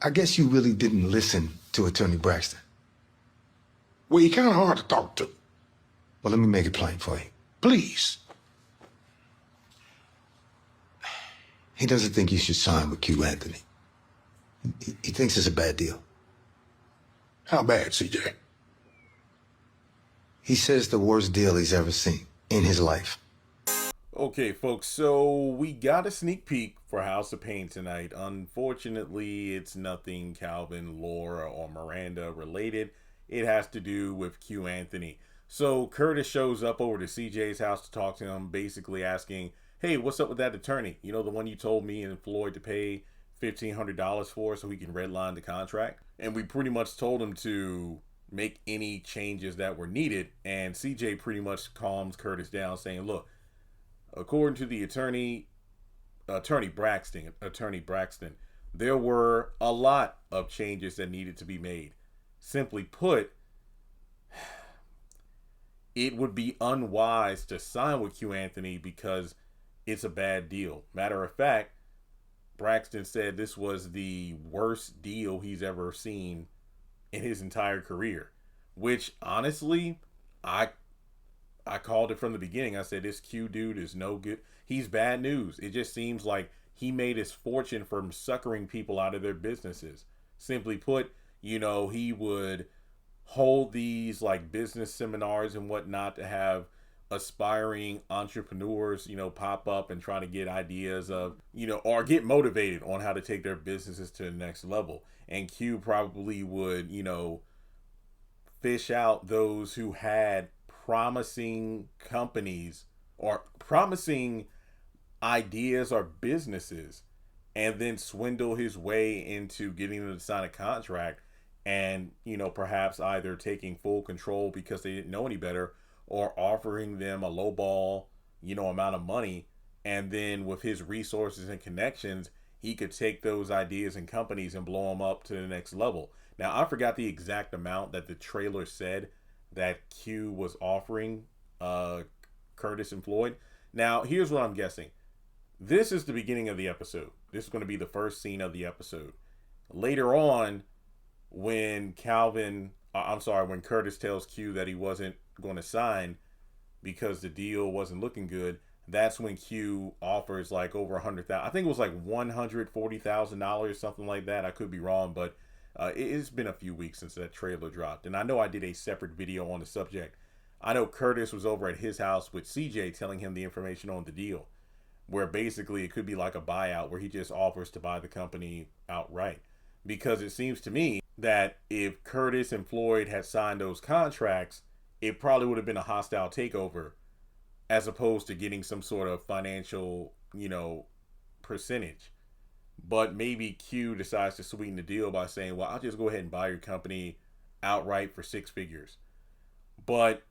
I guess you really didn't listen to Attorney Braxton. Well, you're kind of hard to talk to. Well, let me make it plain for you. Please. He doesn't think you should sign with Q Anthony. He thinks it's a bad deal. How bad, CJ? He says the worst deal he's ever seen in his life. Okay, folks, so we got a sneak peek for House of Payne tonight. Unfortunately, it's nothing Calvin, Laura, or Miranda related. It has to do with Q Anthony. So Curtis shows up over to CJ's house to talk to him, basically asking, hey, what's up with that attorney? You know, the one you told me and Floyd to pay $1,500 for so he can redline the contract? And we pretty much told him to make any changes that were needed. And CJ pretty much calms Curtis down, saying, look, according to the attorney Braxton, there were a lot of changes that needed to be made. Simply put, it would be unwise to sign with Q Anthony because it's a bad deal. Matter of fact, Braxton said this was the worst deal he's ever seen in his entire career, which honestly, I called it from the beginning. I said, this Q dude is no good. He's bad news. It just seems like he made his fortune from suckering people out of their businesses. Simply put, you know, he would hold these like business seminars and whatnot to have aspiring entrepreneurs, you know, pop up and try to get ideas of, you know, or get motivated on how to take their businesses to the next level. And Q probably would, you know, fish out those who had promising companies or promising ideas or businesses, and then swindle his way into getting them to sign a contract, and, you know, perhaps either taking full control because they didn't know any better, or offering them a lowball, you know, amount of money. And then with his resources and connections, he could take those ideas and companies and blow them up to the next level. Now, I forgot the exact amount that the trailer said that Q was offering Curtis and Floyd. Now, here's what I'm guessing. This is the beginning of the episode. This is going to be the first scene of the episode. Later on, when Curtis tells Q that he wasn't going to sign because the deal wasn't looking good, that's when Q offers like over $100,000. I think it was like $140,000, something like that. I could be wrong, but it's been a few weeks since that trailer dropped. And I know I did a separate video on the subject. I know Curtis was over at his house with CJ telling him the information on the deal, where basically it could be like a buyout where he just offers to buy the company outright. Because it seems to me that if Curtis and Floyd had signed those contracts, it probably would have been a hostile takeover as opposed to getting some sort of financial, you know, percentage. But maybe Q decides to sweeten the deal by saying, well, I'll just go ahead and buy your company outright for 6 figures. But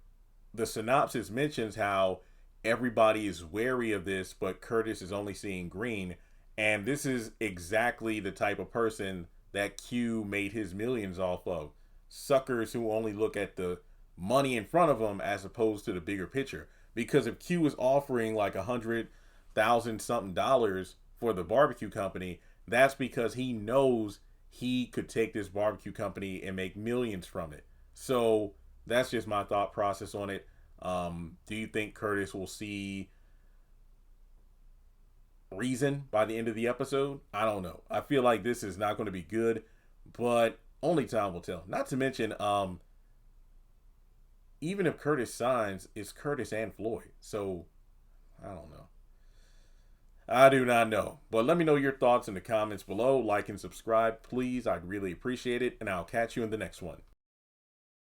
the synopsis mentions how everybody is wary of this, but Curtis is only seeing green. And this is exactly the type of person that Q made his millions off of. Suckers who only look at the money in front of them as opposed to the bigger picture. Because if Q is offering like $100,000 something for the barbecue company, that's because he knows he could take this barbecue company and make millions from it. So that's just my thought process on it. Do you think Curtis will see reason by the end of the episode? I don't know. I feel like this is not going to be good, but only time will tell. Not to mention, even if Curtis signs, it's Curtis and Floyd. So I don't know. I do not know. But let me know your thoughts in the comments below. Like and subscribe, please. I'd really appreciate it. And I'll catch you in the next one.